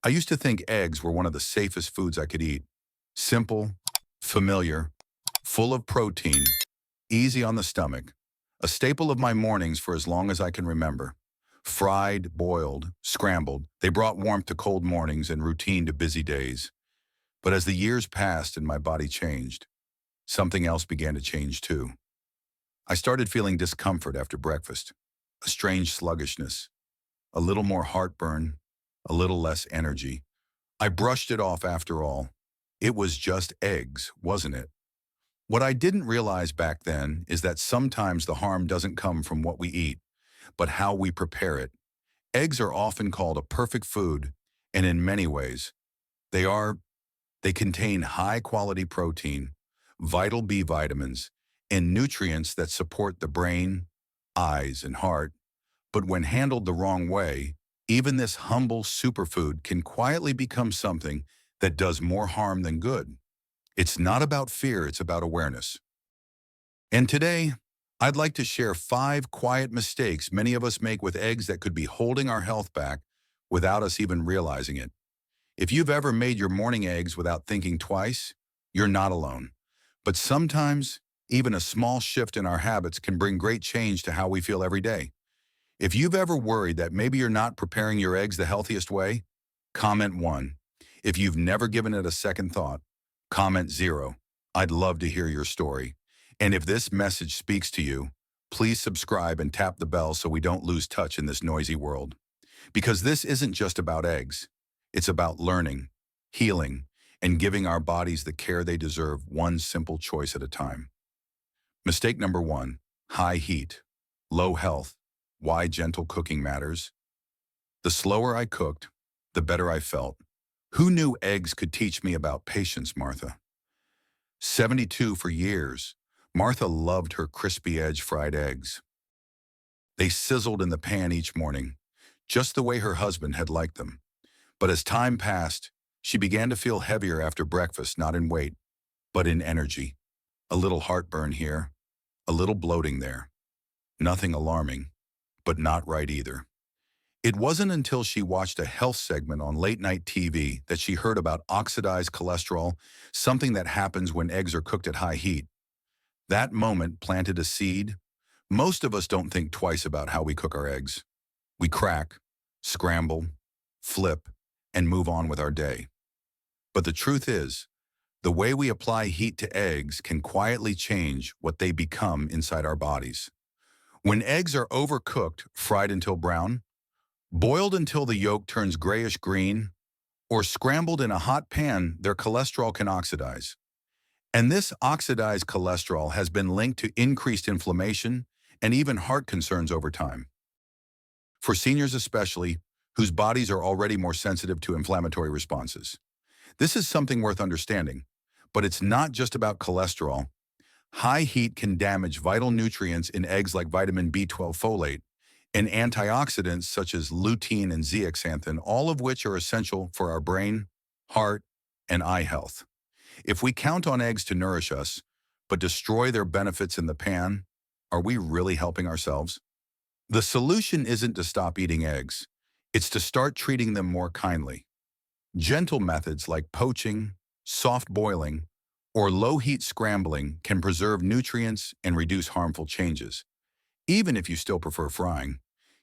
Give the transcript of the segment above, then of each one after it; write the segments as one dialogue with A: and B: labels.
A: I used to think eggs were one of the safest foods I could eat. Simple, familiar, full of protein, easy on the stomach. A staple of my mornings for as long as I can remember. Fried, boiled, scrambled, they brought warmth to cold mornings and routine to busy days. But as the years passed and my body changed, something else began to change too. I started feeling discomfort after breakfast, a strange sluggishness, a little more heartburn, a little less energy. I brushed it off after all. It was just eggs, wasn't it? What I didn't realize back then is that sometimes the harm doesn't come from what we eat, but how we prepare it. Eggs are often called a perfect food, and in many ways, they are. They contain high-quality protein, vital B vitamins, and nutrients that support the brain, eyes, and heart. But when handled the wrong way, even this humble superfood can quietly become something that does more harm than good. It's not about fear, it's about awareness. And today, I'd like to share 5 quiet mistakes many of us make with eggs that could be holding our health back without us even realizing it. If you've ever made your morning eggs without thinking twice, you're not alone. But sometimes, even a small shift in our habits can bring great change to how we feel every day. If you've ever worried that maybe you're not preparing your eggs the healthiest way, comment 1. If you've never given it a second thought, comment 0. I'd love to hear your story. And if this message speaks to you, please subscribe and tap the bell so we don't lose touch in this noisy world. Because this isn't just about eggs. It's about learning, healing, and giving our bodies the care they deserve one simple choice at a time. Mistake number 1, high heat, low health. Why gentle cooking matters. The slower I cooked, the better I felt. Who knew eggs could teach me about patience, Martha? 72 for years, Martha loved her crispy edge fried eggs. They sizzled in the pan each morning, just the way her husband had liked them. But as time passed, she began to feel heavier after breakfast, not in weight, but in energy. A little heartburn here, a little bloating there. Nothing alarming, but not right either. It wasn't until she watched a health segment on late-night TV that she heard about oxidized cholesterol, something that happens when eggs are cooked at high heat. That moment planted a seed. Most of us don't think twice about how we cook our eggs. We crack, scramble, flip, and move on with our day. But the truth is, the way we apply heat to eggs can quietly change what they become inside our bodies. When eggs are overcooked, fried until brown, boiled until the yolk turns grayish-green, or scrambled in a hot pan, their cholesterol can oxidize. And this oxidized cholesterol has been linked to increased inflammation and even heart concerns over time. For seniors especially, whose bodies are already more sensitive to inflammatory responses. This is something worth understanding, but it's not just about cholesterol. High heat can damage vital nutrients in eggs like vitamin B12 folate and antioxidants such as lutein and zeaxanthin, all of which are essential for our brain, heart, and eye health. If we count on eggs to nourish us, but destroy their benefits in the pan, are we really helping ourselves? The solution isn't to stop eating eggs. It's to start treating them more kindly. Gentle methods like poaching, soft boiling, or low-heat scrambling can preserve nutrients and reduce harmful changes. Even if you still prefer frying,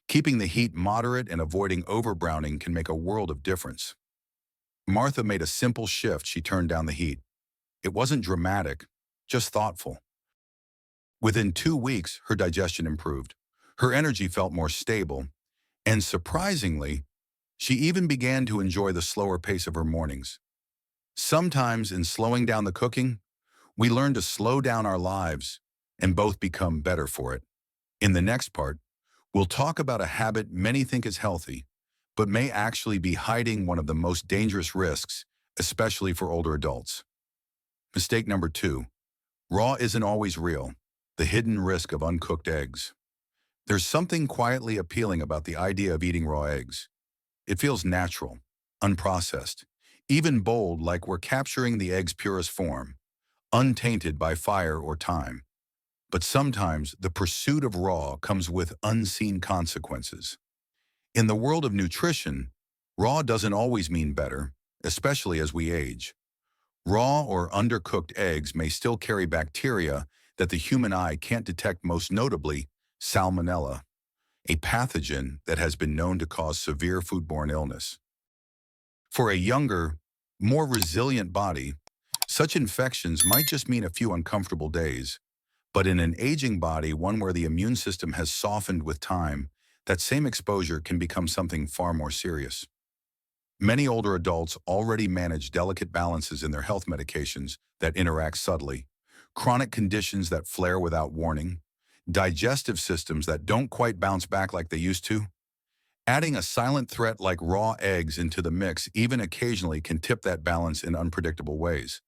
A: keeping the heat moderate and avoiding overbrowning can make a world of difference. Martha made a simple shift. She turned down the heat. It wasn't dramatic, just thoughtful. Within 2 weeks, her digestion improved. Her energy felt more stable, and surprisingly, she even began to enjoy the slower pace of her mornings. Sometimes in slowing down the cooking, we learn to slow down our lives and both become better for it. In the next part, we'll talk about a habit many think is healthy, but may actually be hiding one of the most dangerous risks, especially for older adults. Mistake number 2, raw isn't always real, the hidden risk of uncooked eggs. There's something quietly appealing about the idea of eating raw eggs. It feels natural, unprocessed, even bold, like we're capturing the egg's purest form, untainted by fire or time. But sometimes the pursuit of raw comes with unseen consequences. In the world of nutrition, Raw doesn't always mean better, especially as we age. Raw or undercooked eggs may still carry bacteria that the human eye can't detect, most notably Salmonella, a pathogen that has been known to cause severe foodborne illness. For a younger, more resilient body, such infections might just mean a few uncomfortable days, but in an aging body, one where the immune system has softened with time, that same exposure can become something far more serious. Many older adults already manage delicate balances in their health medications that interact subtly, chronic conditions that flare without warning, digestive systems that don't quite bounce back like they used to. Adding a silent threat like raw eggs into the mix even occasionally can tip that balance in unpredictable ways.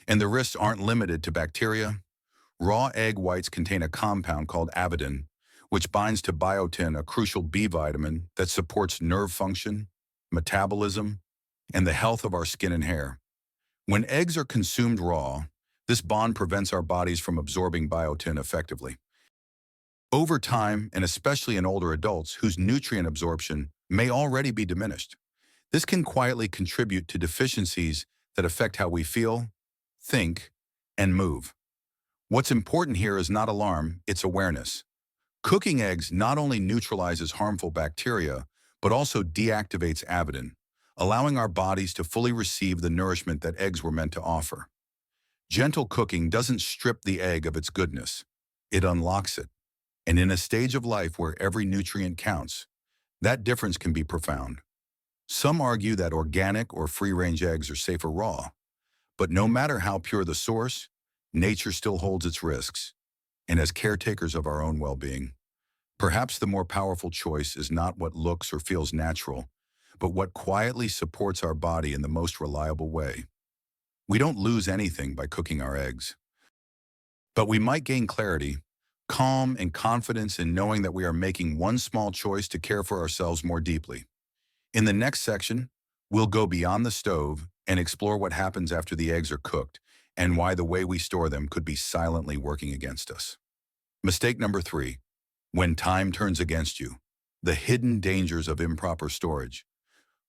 A: And the risks aren't limited to bacteria. Raw egg whites contain a compound called avidin, which binds to biotin, a crucial B vitamin that supports nerve function, metabolism, and the health of our skin and hair. When eggs are consumed raw, this bond prevents our bodies from absorbing biotin effectively. Over time, and especially in older adults whose nutrient absorption may already be diminished, this can quietly contribute to deficiencies that affect how we feel, think, and move. What's important here is not alarm, it's awareness. Cooking eggs not only neutralizes harmful bacteria, but also deactivates avidin, allowing our bodies to fully receive the nourishment that eggs were meant to offer. Gentle cooking doesn't strip the egg of its goodness, it unlocks it. And in a stage of life where every nutrient counts, that difference can be profound. Some argue that organic or free-range eggs are safer raw, but no matter how pure the source, nature still holds its risks. And as caretakers of our own well-being, perhaps the more powerful choice is not what looks or feels natural, but what quietly supports our body in the most reliable way. We don't lose anything by cooking our eggs, but we might gain clarity, calm, and confidence in knowing that we are making one small choice to care for ourselves more deeply. In the next section, we'll go beyond the stove and explore what happens after the eggs are cooked and why the way we store them could be silently working against us. Mistake number 3. When time turns against you. The hidden dangers of improper storage.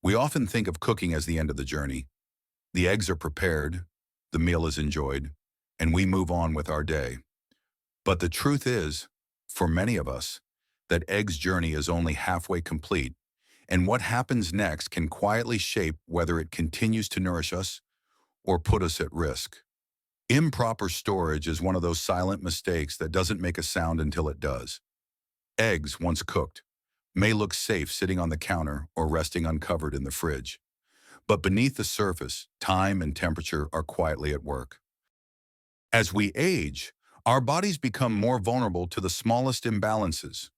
A: We often think of cooking as the end of the journey. The eggs are prepared, the meal is enjoyed, and we move on with our day. But the truth is, for many of us, that egg's journey is only halfway complete, and what happens next can quietly shape whether it continues to nourish us or put us at risk. Improper storage is one of those silent mistakes that doesn't make a sound until it does. Eggs, once cooked, may look safe sitting on the counter or resting uncovered in the fridge. But beneath the surface, time and temperature are quietly at work. As we age, our bodies become more vulnerable to the smallest imbalances.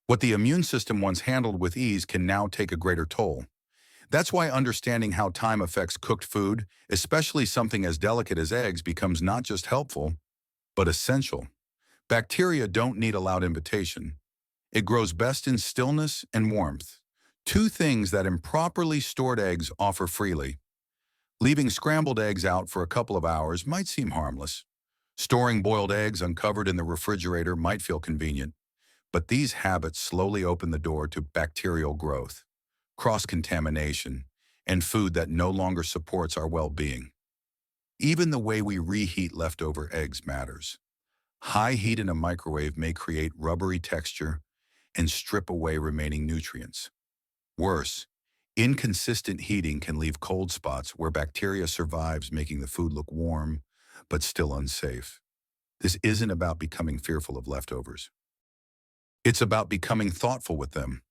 A: What the immune system once handled with ease can now take a greater toll. That's why understanding how time affects cooked food, especially something as delicate as eggs, becomes not just helpful, but essential. Bacteria don't need a loud invitation. It grows best in stillness and warmth, two things that improperly stored eggs offer freely. Leaving scrambled eggs out for a couple of hours might seem harmless. Storing boiled eggs uncovered in the refrigerator might feel convenient, but these habits slowly open the door to bacterial growth, cross-contamination, and food that no longer supports our well-being. Even the way we reheat leftover eggs matters. High heat in a microwave may create rubbery texture and strip away remaining nutrients. Worse, inconsistent heating can leave cold spots where bacteria survives, making the food look warm, but still unsafe. This isn't about becoming fearful of leftovers. It's about becoming thoughtful with them,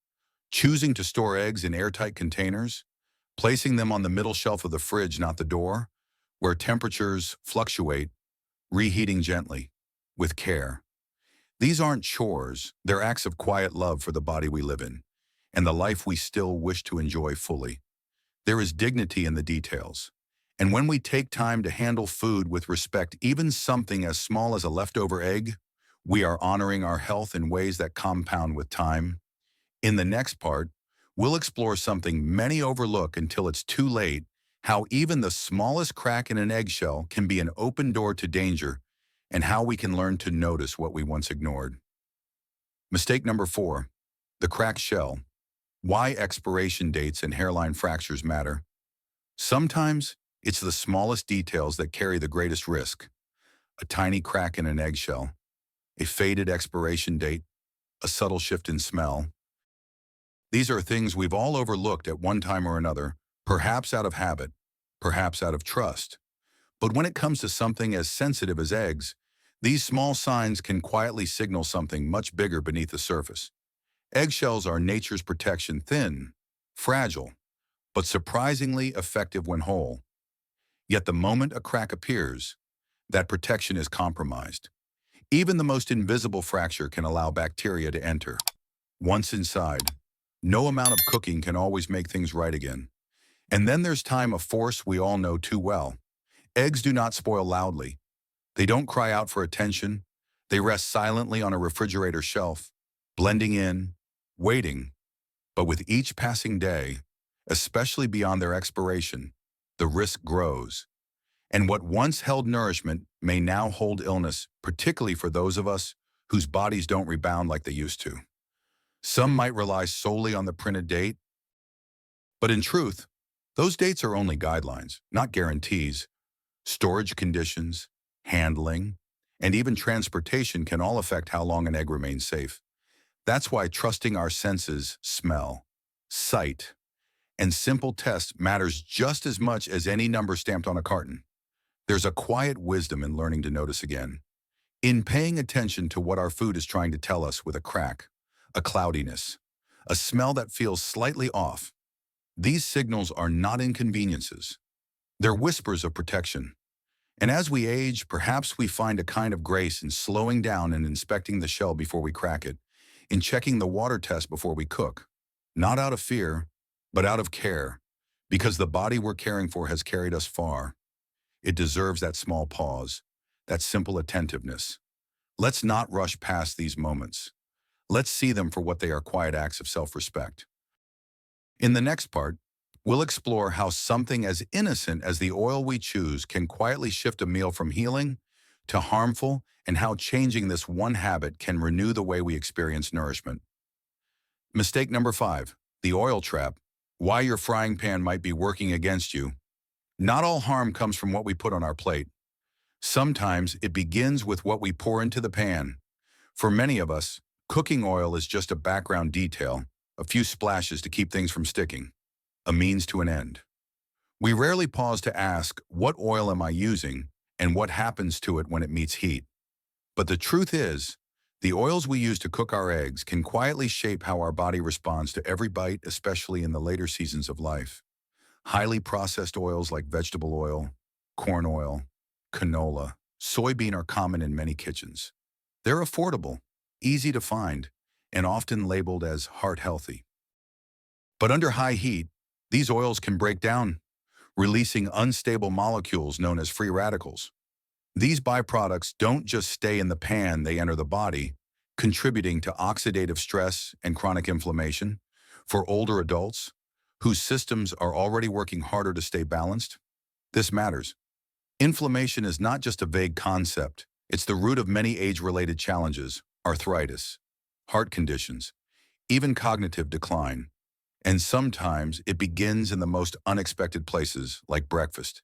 A: choosing to store eggs in airtight containers, placing them on the middle shelf of the fridge, not the door, where temperatures fluctuate, reheating gently, with care. These aren't chores, they're acts of quiet love for the body we live in, and the life we still wish to enjoy fully. There is dignity in the details. And when we take time to handle food with respect, even something as small as a leftover egg, we are honoring our health in ways that compound with time. In the next part, we'll explore something many overlook until it's too late, how even the smallest crack in an eggshell can be an open door to danger, and how we can learn to notice what we once ignored. Mistake number 4, the cracked shell. Why expiration dates and hairline fractures matter. Sometimes it's the smallest details that carry the greatest risk. A tiny crack in an eggshell, a faded expiration date, a subtle shift in smell. These are things we've all overlooked at one time or another, perhaps out of habit, perhaps out of trust. But when it comes to something as sensitive as eggs, these small signs can quietly signal something much bigger beneath the surface. Eggshells are nature's protection, thin, fragile, but surprisingly effective when whole. Yet the moment a crack appears, that protection is compromised. Even the most invisible fracture can allow bacteria to enter. Once inside, no amount of cooking can always make things right again. And then there's time, a force we all know too well. Eggs do not spoil loudly. They don't cry out for attention. They rest silently on a refrigerator shelf, blending in, waiting. But with each passing day, especially beyond their expiration, the risk grows. And what once held nourishment may now hold illness, particularly for those of us whose bodies don't rebound like they used to. Some might rely solely on the printed date, but in truth, those dates are only guidelines, not guarantees. Storage conditions, handling, and even transportation can all affect how long an egg remains safe. That's why trusting our senses, smell, sight, and simple tests matters just as much as any number stamped on a carton. There's a quiet wisdom in learning to notice again, in paying attention to what our food is trying to tell us with a crack, a cloudiness, a smell that feels slightly off. These signals are not inconveniences. They're whispers of protection. And as we age, perhaps we find a kind of grace in slowing down and inspecting the shell before we crack it, in checking the water test before we cook, not out of fear, but out of care, because the body we're caring for has carried us far. It deserves that small pause, that simple attentiveness. Let's not rush past these moments. Let's see them for what they are: quiet acts of self-respect. In the next part, we'll explore how something as innocent as the oil we choose can quietly shift a meal from healing to harmful, and how changing this one habit can renew the way we experience nourishment. Mistake number 5, the oil trap. Why your frying pan might be working against you. Not all harm comes from what we put on our plate. Sometimes it begins with what we pour into the pan. For many of us, cooking oil is just a background detail, a few splashes to keep things from sticking, a means to an end. We rarely pause to ask, what oil am I using, and what happens to it when it meets heat? But the truth is, the oils we use to cook our eggs can quietly shape how our body responds to every bite, especially in the later seasons of life. Highly processed oils like vegetable oil, corn oil, canola, soybean are common in many kitchens. They're affordable, easy to find, and often labeled as heart healthy. But under high heat, these oils can break down, releasing unstable molecules known as free radicals. These byproducts don't just stay in the pan, they enter the body, contributing to oxidative stress and chronic inflammation. For older adults, whose systems are already working harder to stay balanced, this matters. Inflammation is not just a vague concept, it's the root of many age-related challenges: arthritis, heart conditions, even cognitive decline. And sometimes it begins in the most unexpected places, like breakfast.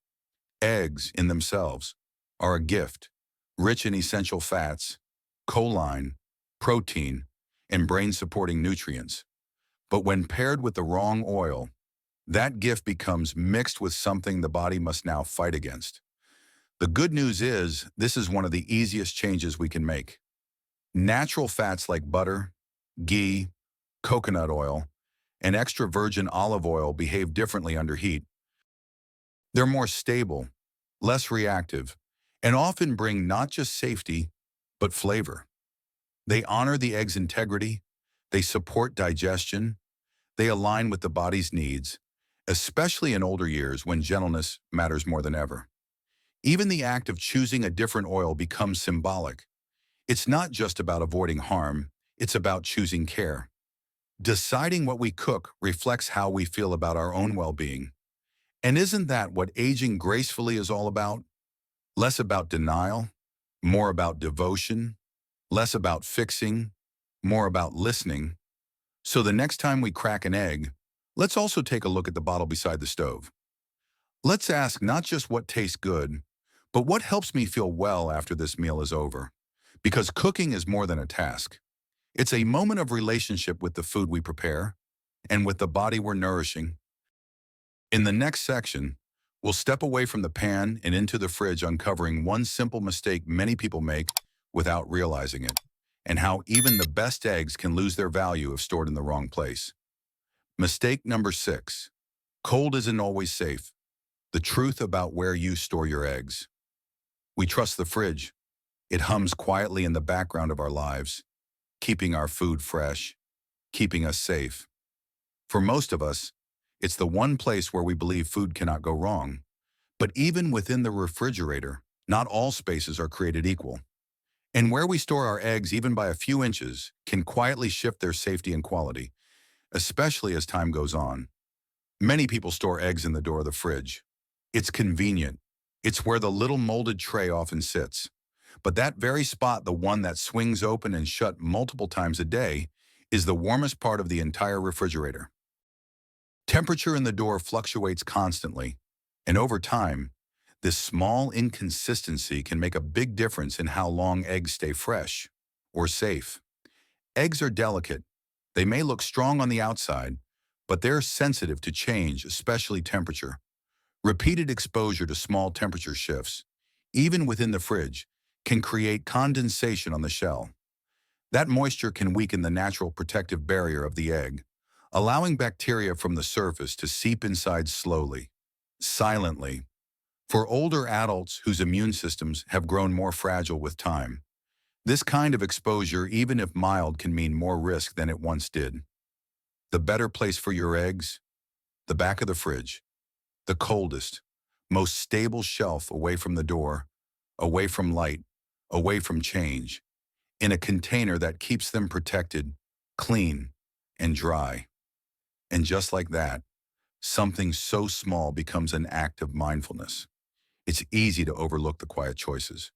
A: Eggs, in themselves, are a gift, rich in essential fats, choline, protein, and brain-supporting nutrients. But when paired with the wrong oil, that gift becomes mixed with something the body must now fight against. The good news is, this is one of the easiest changes we can make. Natural fats like butter, ghee, coconut oil, and extra virgin olive oil behave differently under heat. They're more stable, less reactive, and often bring not just safety, but flavor. They honor the egg's integrity, they support digestion, they align with the body's needs, especially in older years when gentleness matters more than ever. Even the act of choosing a different oil becomes symbolic. It's not just about avoiding harm, it's about choosing care. Deciding what we cook reflects how we feel about our own well-being. And isn't that what aging gracefully is all about? Less about denial, more about devotion, less about fixing, more about listening. So the next time we crack an egg, let's also take a look at the bottle beside the stove. Let's ask not just what tastes good, but what helps me feel well after this meal is over. Because cooking is more than a task. It's a moment of relationship with the food we prepare and with the body we're nourishing. In the next section, we'll step away from the pan and into the fridge, uncovering one simple mistake many people make without realizing it, and how even the best eggs can lose their value if stored in the wrong place. Mistake number 6. Cold isn't always safe. The truth about where you store your eggs. We trust the fridge. It hums quietly in the background of our lives, keeping our food fresh, keeping us safe. For most of us, it's the one place where we believe food cannot go wrong. But even within the refrigerator, not all spaces are created equal. And where we store our eggs, even by a few inches, can quietly shift their safety and quality, especially as time goes on. Many people store eggs in the door of the fridge. It's convenient. It's where the little molded tray often sits. But that very spot, the one that swings open and shut multiple times a day, is the warmest part of the entire refrigerator. Temperature in the door fluctuates constantly, and over time, this small inconsistency can make a big difference in how long eggs stay fresh or safe. Eggs are delicate. They may look strong on the outside, but they're sensitive to change, especially temperature. Repeated exposure to small temperature shifts, even within the fridge, can create condensation on the shell. That moisture can weaken the natural protective barrier of the egg, allowing bacteria from the surface to seep inside slowly, silently. For older adults whose immune systems have grown more fragile with time, this kind of exposure, even if mild, can mean more risk than it once did. The better place for your eggs? The back of the fridge. The coldest, most stable shelf, away from the door, away from light, away from change, in a container that keeps them protected, clean, and dry. And just like that, something so small becomes an act of mindfulness. It's easy to overlook the quiet choices.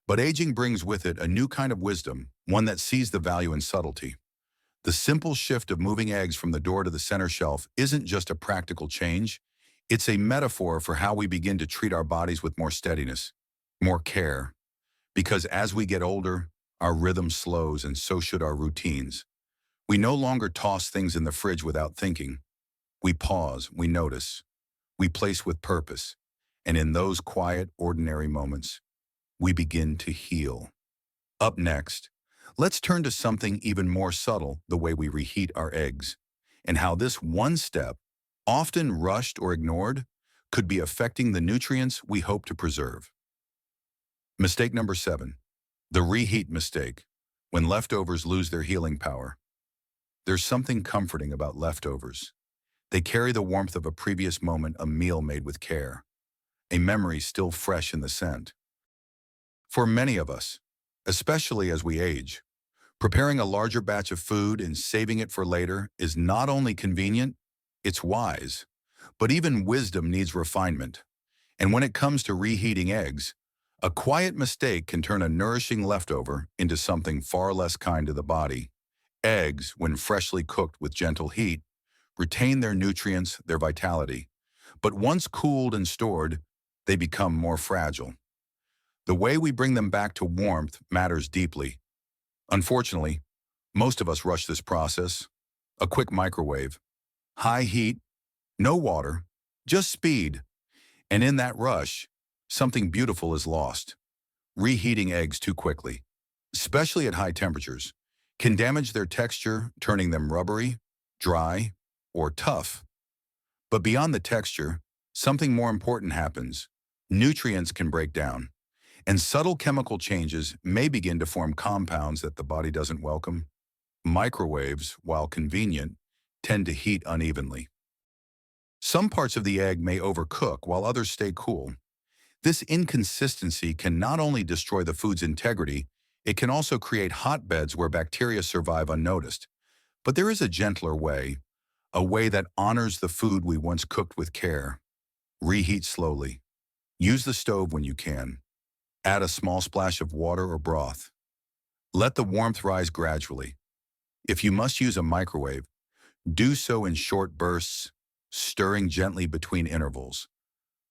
A: But aging brings with it a new kind of wisdom, one that sees the value in subtlety. The simple shift of moving eggs from the door to the center shelf isn't just a practical change, it's a metaphor for how we begin to treat our bodies with more steadiness, more care. Because as we get older, our rhythm slows, and so should our routines. We no longer toss things in the fridge without thinking. We pause, we notice, we place with purpose. And in those quiet, ordinary moments, we begin to heal. Up next, let's turn to something even more subtle, the way we reheat our eggs, and how this one step, often rushed or ignored, could be affecting the nutrients we hope to preserve. Mistake number 7, the reheat mistake, when leftovers lose their healing power. There's something comforting about leftovers. They carry the warmth of a previous moment, a meal made with care, a memory still fresh in the scent. For many of us, especially as we age, preparing a larger batch of food and saving it for later is not only convenient, it's wise. But even wisdom needs refinement. And when it comes to reheating eggs, a quiet mistake can turn a nourishing leftover into something far less kind to the body. Eggs, when freshly cooked with gentle heat, retain their nutrients, their vitality. But once cooled and stored, they become more fragile. The way we bring them back to warmth matters deeply. Unfortunately, most of us rush this process. A quick microwave, high heat, no water, just speed. And in that rush, something beautiful is lost. Reheating eggs too quickly, especially at high temperatures, can damage their texture, turning them rubbery, dry, or tough. But beyond the texture, something more important happens. Nutrients can break down, and subtle chemical changes may begin to form compounds that the body doesn't welcome. Microwaves, while convenient, tend to heat unevenly. Some parts of the egg may overcook while others stay cool. This inconsistency can not only destroy the food's integrity, it can also create hotbeds where bacteria survive unnoticed. But there is a gentler way, a way that honors the food we once cooked with care. Reheat slowly. Use the stove when you can. Add a small splash of water or broth. Let the warmth rise gradually. If you must use a microwave, do so in short bursts, stirring gently between intervals.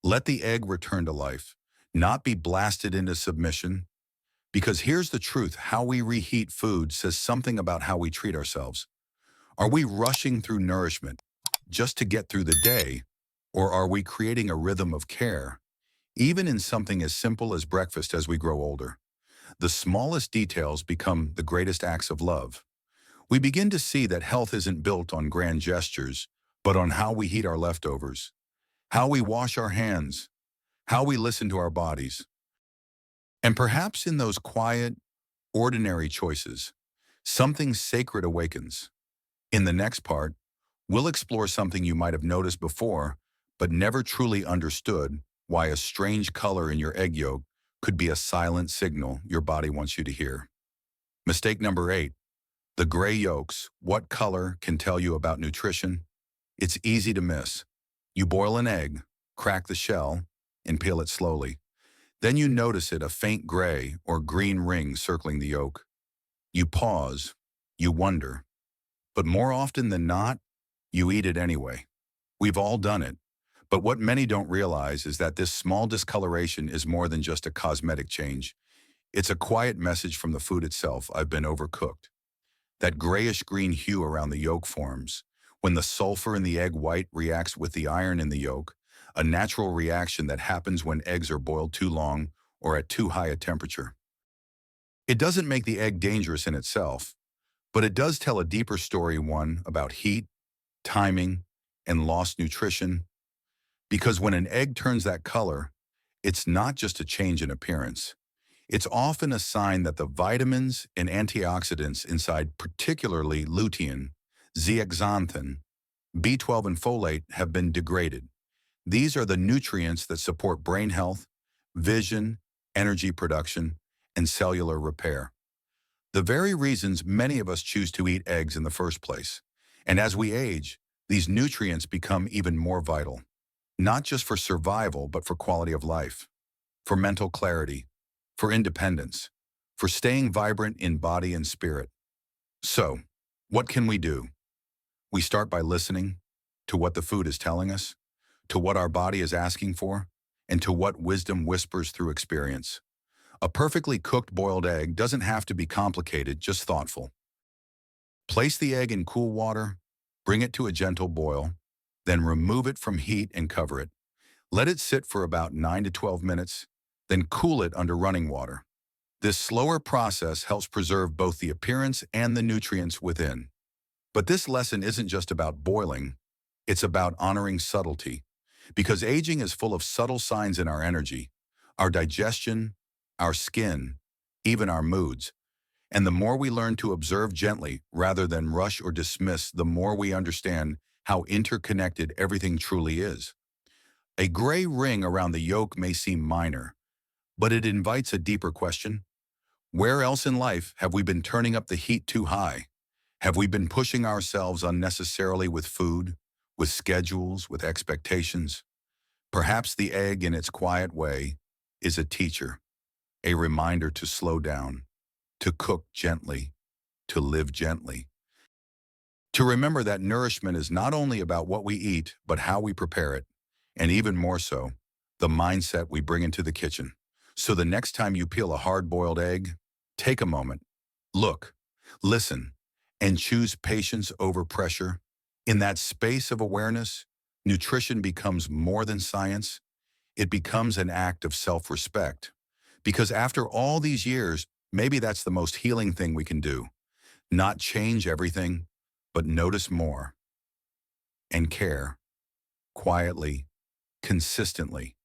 A: Let the egg return to life, not be blasted into submission. Because here's the truth, how we reheat food says something about how we treat ourselves. Are we rushing through nourishment just to get through the day, or are we creating a rhythm of care, even in something as simple as breakfast as we grow older? The smallest details become the greatest acts of love. We begin to see that health isn't built on grand gestures, but on how we heat our leftovers, how we wash our hands, how we listen to our bodies. And perhaps in those quiet, ordinary choices, something sacred awakens. In the next part, we'll explore something you might have noticed before, but never truly understood: why a strange color in your egg yolk could be a silent signal your body wants you to hear. Mistake number 8. The gray yolks. What color can tell you about nutrition? It's easy to miss. You boil an egg, crack the shell, and peel it slowly. Then you notice a faint gray or green ring circling the yolk. You pause, you wonder, but more often than not, you eat it anyway. We've all done it. But what many don't realize is that this small discoloration is more than just a cosmetic change. It's a quiet message from the food itself: I've been overcooked. That grayish-green hue around the yolk forms when the sulfur in the egg white reacts with the iron in the yolk, a natural reaction that happens when eggs are boiled too long or at too high a temperature. It doesn't make the egg dangerous in itself, but it does tell a deeper story, one about heat, timing, and lost nutrition. Because when an egg turns that color, it's not just a change in appearance. It's often a sign that the vitamins and antioxidants inside, particularly lutein, zeaxanthin, B12, and folate, have been degraded. These are the nutrients that support brain health, vision, energy production, and cellular repair. The very reasons many of us choose to eat eggs in the first place. And as we age, these nutrients become even more vital, not just for survival, but for quality of life, for mental clarity, for independence, for staying vibrant in body and spirit. So, what can we do? We start by listening to what the food is telling us, to what our body is asking for, and to what wisdom whispers through experience. A perfectly cooked boiled egg doesn't have to be complicated, just thoughtful. Place the egg in cool water, bring it to a gentle boil, then remove it from heat and cover it. Let it sit for about 9 to 12 minutes, then cool it under running water. This slower process helps preserve both the appearance and the nutrients within. But this lesson isn't just about boiling, it's about honoring subtlety. Because aging is full of subtle signs in our energy, our digestion, our skin, even our moods. And the more we learn to observe gently rather than rush or dismiss, the more we understand how interconnected everything truly is. A gray ring around the yolk may seem minor, but it invites a deeper question. Where else in life have we been turning up the heat too high? Have we been pushing ourselves unnecessarily with food, with schedules, with expectations? Perhaps the egg, in its quiet way, is a teacher, a reminder to slow down, to cook gently, to live gently. To remember that nourishment is not only about what we eat, but how we prepare it, and even more so, the mindset we bring into the kitchen. So the next time you peel a hard-boiled egg, take a moment, look, listen, and choose patience over pressure. In that space of awareness, nutrition becomes more than science. It becomes an act of self-respect. Because after all these years, maybe that's the most healing thing we can do. Not change everything, but notice more and care, quietly, consistently.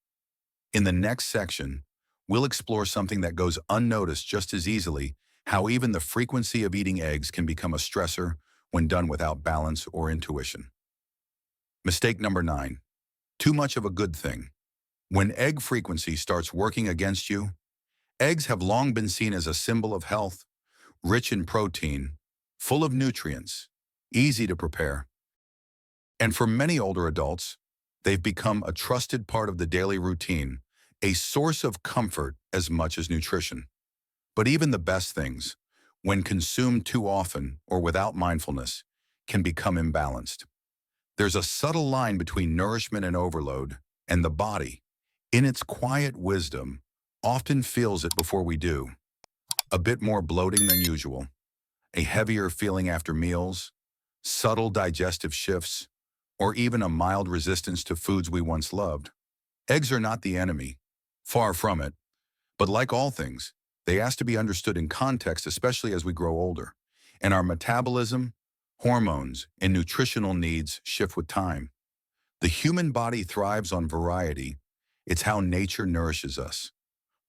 A: In the next section, we'll explore something that goes unnoticed just as easily: how even the frequency of eating eggs can become a stressor when done without balance or intuition. Mistake number 9. Too much of a good thing. When egg frequency starts working against you, eggs have long been seen as a symbol of health, rich in protein, full of nutrients, easy to prepare. And for many older adults, they've become a trusted part of the daily routine, a source of comfort as much as nutrition. But even the best things, when consumed too often or without mindfulness, can become imbalanced. There's a subtle line between nourishment and overload, and the body, in its quiet wisdom, often feels it before we do. A bit more bloating than usual, a heavier feeling after meals, subtle digestive shifts, or even a mild resistance to foods we once loved. Eggs are not the enemy, far from it, but like all things, they ask to be understood in context, especially as we grow older, and our metabolism, hormones, and nutritional needs shift with time. The human body thrives on variety. It's how nature nourishes us.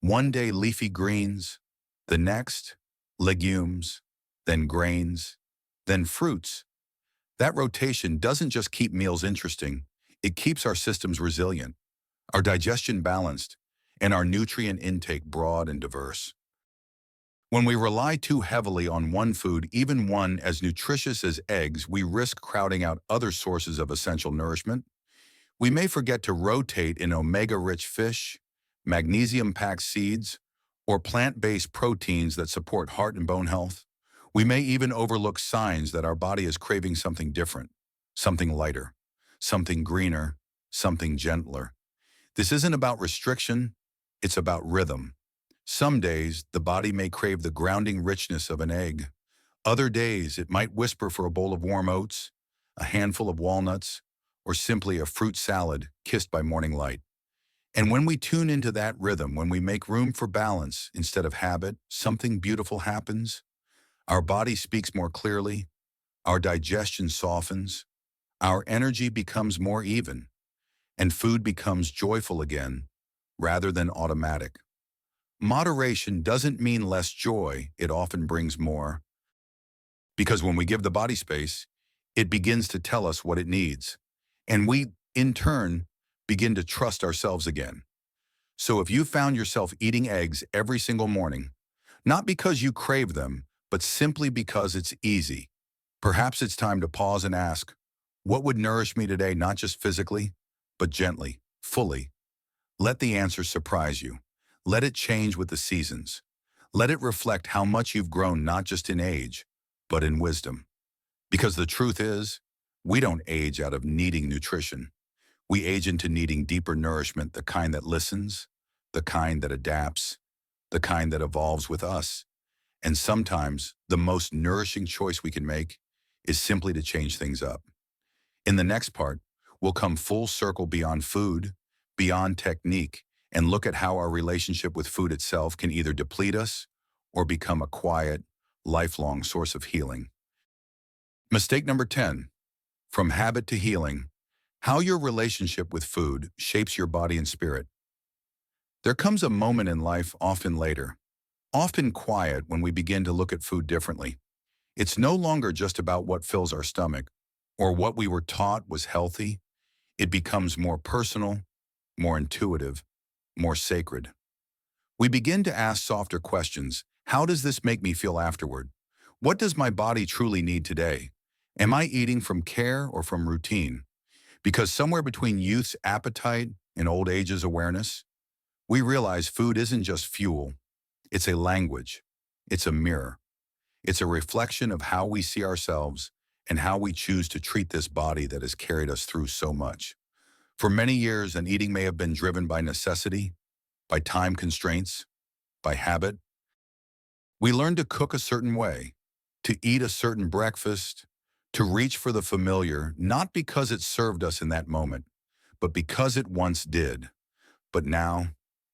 A: One day leafy greens, the next legumes, then grains, then fruits. That rotation doesn't just keep meals interesting, it keeps our systems resilient, our digestion balanced, and our nutrient intake broad and diverse. When we rely too heavily on one food, even one as nutritious as eggs, we risk crowding out other sources of essential nourishment. We may forget to rotate in omega-rich fish, magnesium-packed seeds, or plant-based proteins that support heart and bone health. We may even overlook signs that our body is craving something different, something lighter, something greener, something gentler. This isn't about restriction, it's about rhythm. Some days, the body may crave the grounding richness of an egg. Other days, it might whisper for a bowl of warm oats, a handful of walnuts, or simply a fruit salad kissed by morning light. And when we tune into that rhythm, when we make room for balance instead of habit, something beautiful happens. Our body speaks more clearly, our digestion softens, our energy becomes more even, and food becomes joyful again, rather than automatic. Moderation doesn't mean less joy, it often brings more. Because when we give the body space, it begins to tell us what it needs. And we, in turn, begin to trust ourselves again. So if you found yourself eating eggs every single morning, not because you crave them, but simply because it's easy, perhaps it's time to pause and ask, what would nourish me today, not just physically, but gently, fully? Let the answer surprise you. Let it change with the seasons. Let it reflect how much you've grown, not just in age, but in wisdom. Because the truth is, we don't age out of needing nutrition. We age into needing deeper nourishment, the kind that listens, the kind that adapts, the kind that evolves with us. And sometimes the most nourishing choice we can make is simply to change things up. In the next part, we'll come full circle beyond food, beyond technique, and look at how our relationship with food itself can either deplete us or become a quiet, lifelong source of healing. Mistake number 10, from habit to healing, how your relationship with food shapes your body and spirit. There comes a moment in life, often later, often quiet, when we begin to look at food differently. It's no longer just about what fills our stomach or what we were taught was healthy. It becomes more personal, more intuitive, more sacred. We begin to ask softer questions. How does this make me feel afterward? What does my body truly need today? Am I eating from care or from routine? Because somewhere between youth's appetite and old age's awareness, we realize food isn't just fuel. It's a language. It's a mirror. It's a reflection of how we see ourselves and how we choose to treat this body that has carried us through so much. For many years, an eating may have been driven by necessity, by time constraints, by habit. We learned to cook a certain way, to eat a certain breakfast, to reach for the familiar, not because it served us in that moment, but because it once did. But now,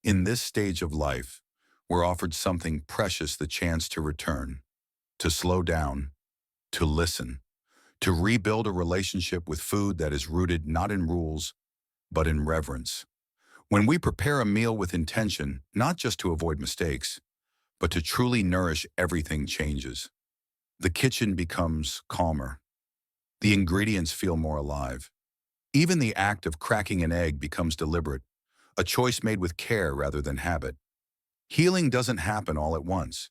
A: in this stage of life, we're offered something precious, the chance to return, to slow down, to listen, to rebuild a relationship with food that is rooted not in rules, but in reverence. When we prepare a meal with intention, not just to avoid mistakes, but to truly nourish, everything changes. The kitchen becomes calmer. The ingredients feel more alive. Even the act of cracking an egg becomes deliberate, a choice made with care rather than habit. Healing doesn't happen all at once.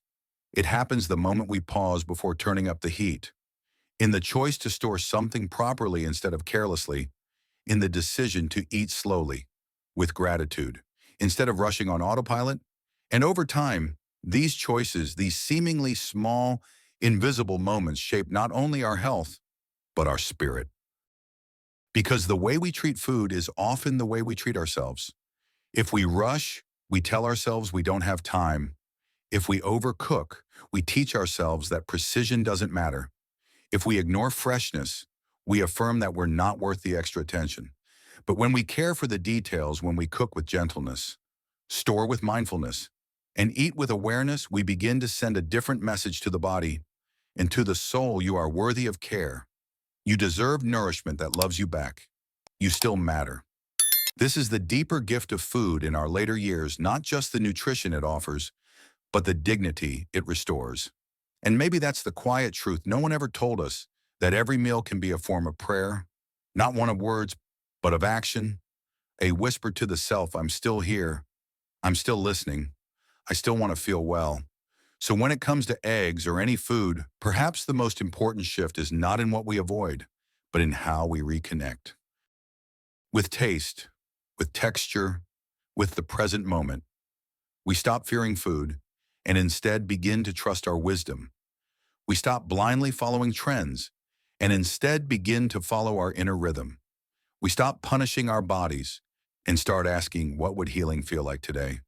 A: It happens the moment we pause before turning up the heat. In the choice to store something properly instead of carelessly, in the decision to eat slowly, with gratitude, instead of rushing on autopilot. And over time, These choices, these seemingly small, invisible moments shape not only our health, but our spirit. Because the way we treat food is often the way we treat ourselves. If we rush, we tell ourselves we don't have time. If we overcook, we teach ourselves that precision doesn't matter. If we ignore freshness, we affirm that we're not worth the extra attention. But when we care for the details, when we cook with gentleness, store with mindfulness, and eat with awareness, we begin to send a different message to the body and to the soul. You are worthy of care. You deserve nourishment that loves you back. You still matter. This is the deeper gift of food in our later years, not just the nutrition it offers, but the dignity it restores. And maybe that's the quiet truth no one ever told us, that every meal can be a form of prayer, not one of words, but of action, a whisper to the self, I'm still here, I'm still listening, I still want to feel well. So when it comes to eggs or any food, perhaps the most important shift is not in what we avoid, but in how we reconnect. With taste, with texture, with the present moment, we stop fearing food and instead begin to trust our wisdom. We stop blindly following trends and instead begin to follow our inner rhythm. We stop punishing our bodies and start asking, what would healing feel like today?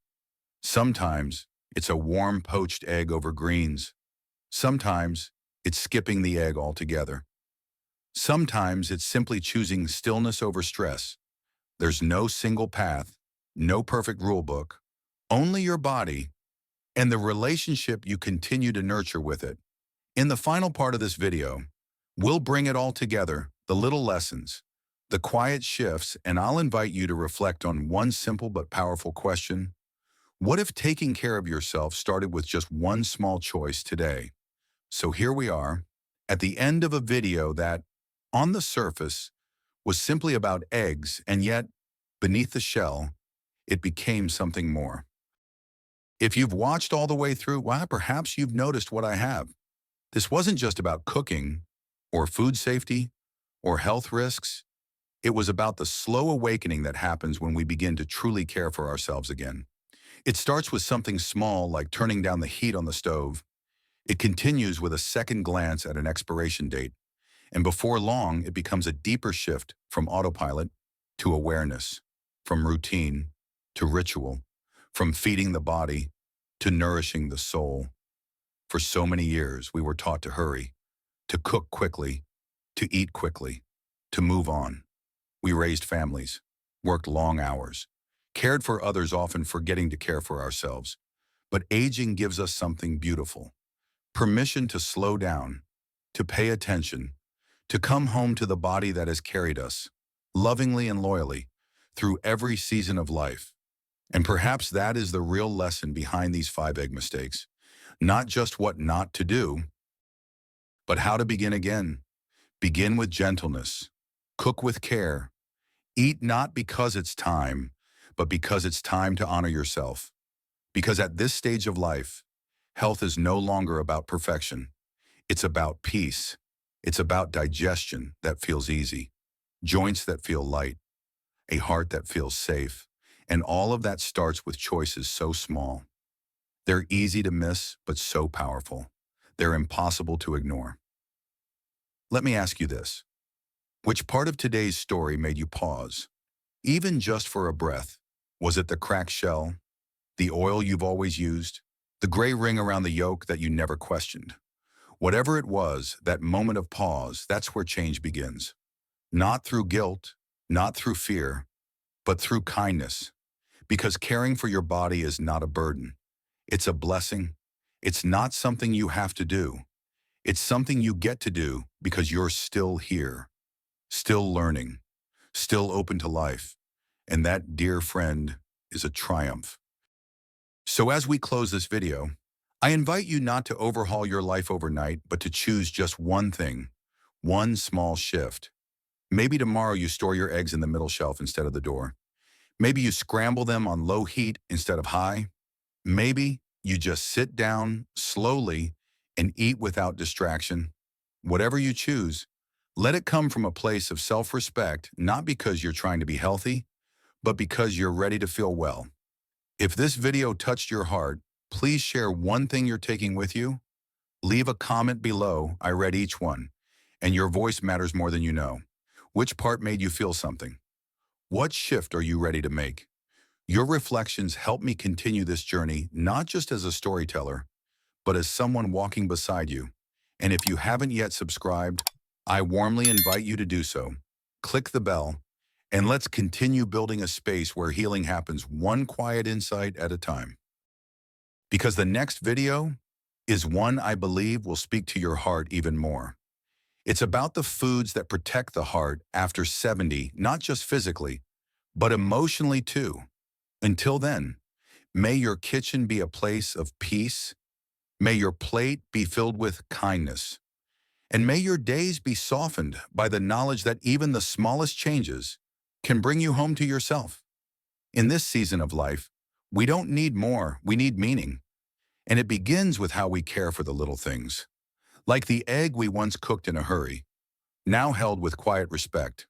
A: Sometimes it's a warm poached egg over greens. Sometimes it's skipping the egg altogether. Sometimes it's simply choosing stillness over stress. There's no single path, no perfect rule book, only your body and the relationship you continue to nurture with it. In the final part of this video, we'll bring it all together, the little lessons, the quiet shifts, and I'll invite you to reflect on one simple but powerful question. What if taking care of yourself started with just one small choice today? So here we are, at the end of a video that, on the surface, was simply about eggs, and yet, beneath the shell, it became something more. If you've watched all the way through, well, perhaps you've noticed what I have. This wasn't just about cooking, or food safety, or health risks. It was about the slow awakening that happens when we begin to truly care for ourselves again. It starts with something small like turning down the heat on the stove. It continues with a second glance at an expiration date. And before long, it becomes a deeper shift from autopilot to awareness, from routine to ritual, from feeding the body to nourishing the soul. For so many years, we were taught to hurry, to cook quickly, to eat quickly, to move on. We raised families, worked long hours, cared for others, often forgetting to care for ourselves. But aging gives us something beautiful: permission to slow down, to pay attention, to come home to the body that has carried us, lovingly and loyally, through every season of life. And perhaps that is the real lesson behind these 5 egg mistakes. Not just what not to do, but how to begin again. Begin with gentleness. Cook with care. Eat not because it's time, but because it's time to honor yourself. Because at this stage of life, health is no longer about perfection. It's about peace. It's about digestion that feels easy, joints that feel light, a heart that feels safe. And all of that starts with choices so small. They're easy to miss, but so powerful. They're impossible to ignore. Let me ask you this. Which part of today's story made you pause, even just for a breath? Was it the cracked shell, the oil you've always used, the gray ring around the yolk that you never questioned? Whatever it was, that moment of pause, that's where change begins. Not through guilt, not through fear, but through kindness. Because caring for your body is not a burden. It's a blessing. It's not something you have to do. It's something you get to do because you're still here, still learning, still open to life. And that, dear friend, is a triumph. So as we close this video, I invite you not to overhaul your life overnight, but to choose just one thing, one small shift. Maybe tomorrow you store your eggs in the middle shelf instead of the door. Maybe you scramble them on low heat instead of high. Maybe you just sit down slowly and eat without distraction. Whatever you choose, let it come from a place of self-respect, not because you're trying to be healthy, but because you're ready to feel well. If this video touched your heart, Please share one thing you're taking with you. Leave a comment below. I read each one, and your voice matters more than you know. Which part made you feel something? What shift are you ready to make? Your reflections help me continue this journey, not just as a storyteller, but as someone walking beside you. And if you haven't yet subscribed, I warmly invite you to do so. Click the bell, and let's continue building a space where healing happens one quiet insight at a time. Because the next video is one I believe will speak to your heart even more. It's about the foods that protect the heart after 70, not just physically, but emotionally too. Until then, may your kitchen be a place of peace. May your plate be filled with kindness. And may your days be softened by the knowledge that even the smallest changes can bring you home to yourself. In this season of life, we don't need more, we need meaning. And it begins with how we care for the little things. Like the egg we once cooked in a hurry, now held with quiet respect.